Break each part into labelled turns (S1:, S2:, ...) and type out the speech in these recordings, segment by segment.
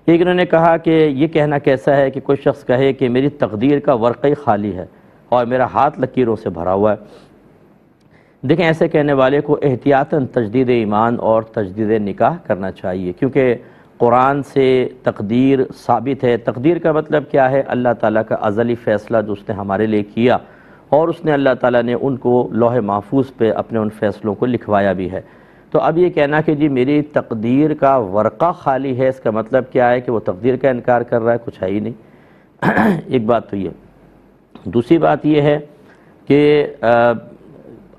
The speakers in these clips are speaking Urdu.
S1: ایک انہوں نے کہا کہ یہ کہنا کیسا ہے کہ کوئی شخص کہے کہ میری تقدیر کا ورقہ ہی خالی ہے اور میرا ہاتھ لکیروں سے بھرا ہوا ہے۔ دیکھیں، ایسے کہنے والے کو احتیاطاً تجدید ایمان اور تجدید نکاح کرنا چاہیے، کیونکہ قرآن سے تقدیر ثابت ہے۔ تقدیر کا مطلب کیا ہے؟ اللہ تعالیٰ کا ازلی فیصلہ جو اس نے ہمارے لیے کیا، اور اس نے اللہ تعالیٰ نے ان کو لوح محفوظ پہ اپنے ان فیصلوں کو لکھوایا بھی ہے۔ تو اب یہ کہنا کہ جی میری تقدیر کا ورقہ خالی ہے، اس کا مطلب کیا ہے کہ وہ تقدیر کا انکار کر رہا ہے؟ کچھ ہے ہی نہیں۔ ایک بات تو یہ۔ دوسری بات یہ ہے کہ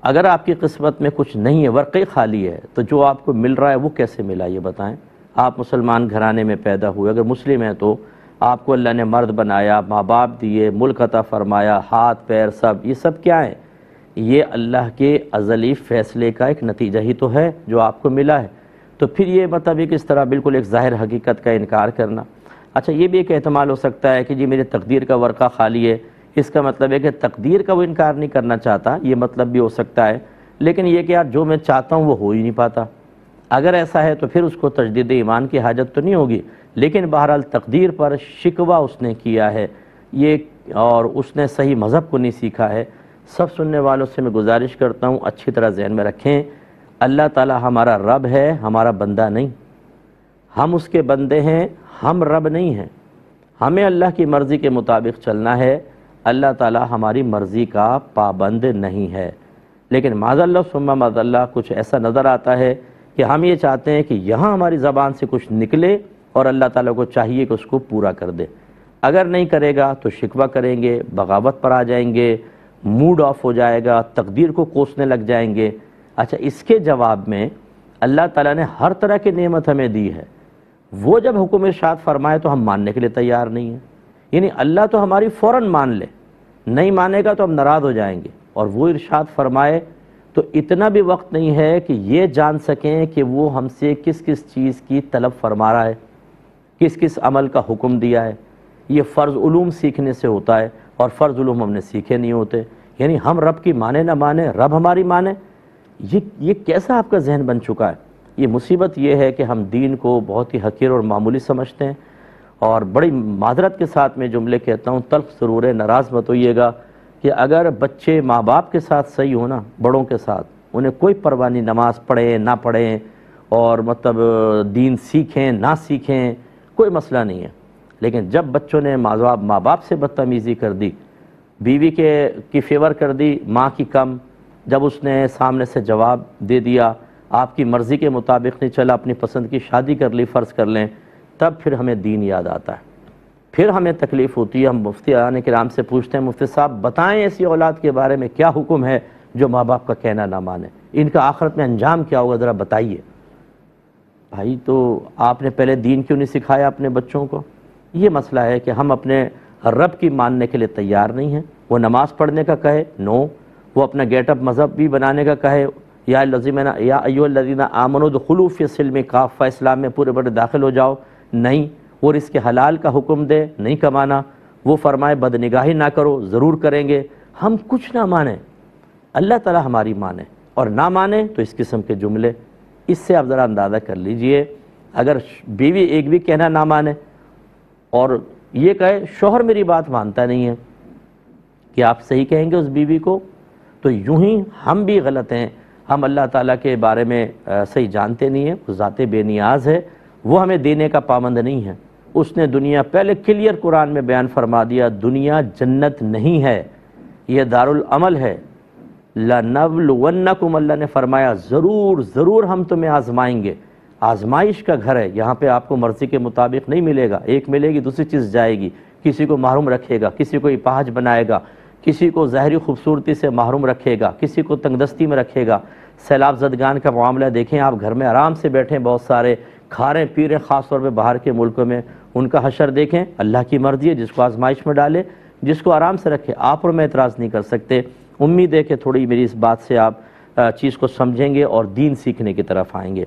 S1: اگر آپ کی قسمت میں کچھ نہیں ہے، ورقہ خالی ہے، تو جو آپ کو مل رہا ہے وہ کیسے ملا یہ بتائیں؟ آپ مسلمان گھرانے میں پیدا ہوئے، اگر مسلم ہیں تو آپ کو اللہ نے مرد بنایا، ماں باپ دیے، ملک عطا فرمایا، ہاتھ پیر سب، یہ سب کیا ہے؟ یہ اللہ کے ازلی فیصلے کا ایک نتیجہ ہی تو ہے جو آپ کو ملا ہے۔ تو پھر یہ مطلب اس طرح بالکل ایک ظاہر حقیقت کا انکار کرنا۔ اچھا، یہ بھی ایک احتمال ہو سکتا ہے کہ جی میری تقدیر کا ورقہ خالی ہے، اس کا مطلب ہے کہ تقدیر کا وہ انکار نہیں کرنا چاہتا، یہ مطلب بھی ہو سکتا ہے، لیکن یہ کہ یار جو میں چاہتا ہوں وہ ہو ہی نہیں پاتا۔ اگر ایسا ہے تو پھر اس کو تجدید ایمان کی حاجت تو نہیں ہوگی، لیکن بہرحال تقدیر پر شکوہ اس نے کیا ہے یہ، اور اس نے صحیح مذہب کو نہیں سیکھا ہے۔ سب سننے والوں سے میں گزارش کرتا ہوں اچھی طرح ذہن میں رکھیں، اللہ تعالی ہمارا رب ہے، ہمارا بندہ نہیں۔ ہم اس کے بندے ہیں، ہم رب نہیں ہیں۔ ہمیں اللہ کی مرضی کے مطابق چلنا ہے، اللہ تعالی ہماری مرضی کا پابند نہیں ہے۔ لیکن معاذ اللہ ثم معاذ اللہ کچھ ایسا نظر آتا ہے کہ ہم یہ چاہتے ہیں کہ یہاں ہماری زبان سے کچھ نکلے اور اللہ تعالیٰ کو چاہیے کہ اس کو پورا کر دے۔ اگر نہیں کرے گا تو شکوہ کریں گے، بغاوت پر آ جائیں گے، موڈ آف ہو جائے گا، تقدیر کو کوسنے لگ جائیں گے۔ اچھا، اس کے جواب میں اللہ تعالیٰ نے ہر طرح کی نعمت ہمیں دی ہے، وہ جب حکم ارشاد فرمائے تو ہم ماننے کے لیے تیار نہیں ہیں۔ یعنی اللہ تو ہماری فوراً مان لے، نہیں مانے گا تو ہم ناراض ہو جائیں گے، اور وہ ارشاد فرمائے تو اتنا بھی وقت نہیں ہے کہ یہ جان سکیں کہ وہ ہم سے کس کس چیز کی طلب فرما رہا ہے، کس کس عمل کا حکم دیا ہے۔ یہ فرض علوم سیکھنے سے ہوتا ہے، اور فرض علوم ہم نے سیکھے نہیں ہوتے۔ یعنی ہم رب کی مانے نہ مانے، رب ہماری مانے، یہ کیسا آپ کا ذہن بن چکا ہے؟ یہ مصیبت یہ ہے کہ ہم دین کو بہت ہی حقیر اور معمولی سمجھتے ہیں، اور بڑی معذرت کے ساتھ میں جملے کہتا ہوں، تلخ ضرور ہے، ناراض مت ہوئیے گا، کہ اگر بچے ماں باپ کے ساتھ صحیح ہونا، بڑوں کے ساتھ، انہیں کوئی پرواہ نہیں، نماز پڑھیں نہ پڑھیں، اور مطلب دین سیکھیں نہ سیکھیں، کوئی مسئلہ نہیں ہے۔ لیکن جب بچوں نے ماں باپ سے بدتمیزی کر دی، بیوی کی فیور کر دی، ماں کی کم، جب اس نے سامنے سے جواب دے دیا، آپ کی مرضی کے مطابق نہیں چلا، اپنی پسند کی شادی کر لی فرض کر لیں، تب پھر ہمیں دین یاد آتا ہے، پھر ہمیں تکلیف ہوتی ہے۔ ہم مفتیان کرام سے پوچھتے ہیں، مفتی صاحب بتائیں ایسی اولاد کے بارے میں کیا حکم ہے جو ماں باپ کا کہنا نہ مانے، ان کا آخرت میں انجام کیا ہوگا، ذرا بتائیے۔ بھائی تو آپ نے پہلے دین کیوں نہیں سکھایا اپنے بچوں کو؟ یہ مسئلہ ہے کہ ہم اپنے رب کی ماننے کے لیے تیار نہیں ہیں۔ وہ نماز پڑھنے کا کہے، نو، وہ اپنا گیٹ اپ مذہب بھی بنانے کا کہے، یا ایھا الذین آمنوا ادخلوا فی السلم کافہ، اسلام میں پورے بڑے داخل ہو جاؤ، نہیں۔ وہ رزق حلال کا حکم دے، نہیں کمانا، وہ فرمائے بدنگاہی نہ کرو، ضرور کریں گے، ہم کچھ نہ مانیں، اللہ تعالی ہماری مانے، اور نہ مانے تو اس قسم کے جملے، اس سے آپ ذرا اندازہ کر لیجئے، اگر بیوی ایک بھی کہنا نہ مانے اور یہ کہے شوہر میری بات مانتا نہیں ہے، کہ آپ صحیح کہیں گے اس بیوی کو؟ تو یوں ہی ہم بھی غلط ہیں، ہم اللہ تعالیٰ کے بارے میں صحیح جانتے نہیں ہیں، وہ ذات بے نیاز ہے، وہ ہمیں دینے کا پابند نہیں ہے۔ اس نے دنیا پہلے کلیئر قرآن میں بیان فرما دیا، دنیا جنت نہیں ہے، یہ دارالعمل ہے۔ لَنَبْلُوَنَّكُمْ، اللہ نے فرمایا ضرور ضرور ہم تمہیں آزمائیں گے، آزمائش کا گھر ہے، یہاں پہ آپ کو مرضی کے مطابق نہیں ملے گا، ایک ملے گی دوسری چیز جائے گی، کسی کو محروم رکھے گا، کسی کو اپاہج بنائے گا، کسی کو ظاہری خوبصورتی سے محروم رکھے گا، کسی کو تنگ دستی میں رکھے گا۔ سیلاب زدگان کا معاملہ دیکھیں آپ، گھر میں آرام سے بیٹھیں، بہت سارے کھا رہے پی رہے، خاص طور پہ باہر کے ملکوں میں، ان کا حشر دیکھیں۔ اللہ کی مرضی ہے، جس کو آزمائش میں ڈالے، جس کو آرام سے رکھے، آپ اور میں اعتراض نہیں کر سکتے۔ امید ہے کہ تھوڑی میری اس بات سے آپ چیز کو سمجھیں گے اور دین سیکھنے کی طرف آئیں گے۔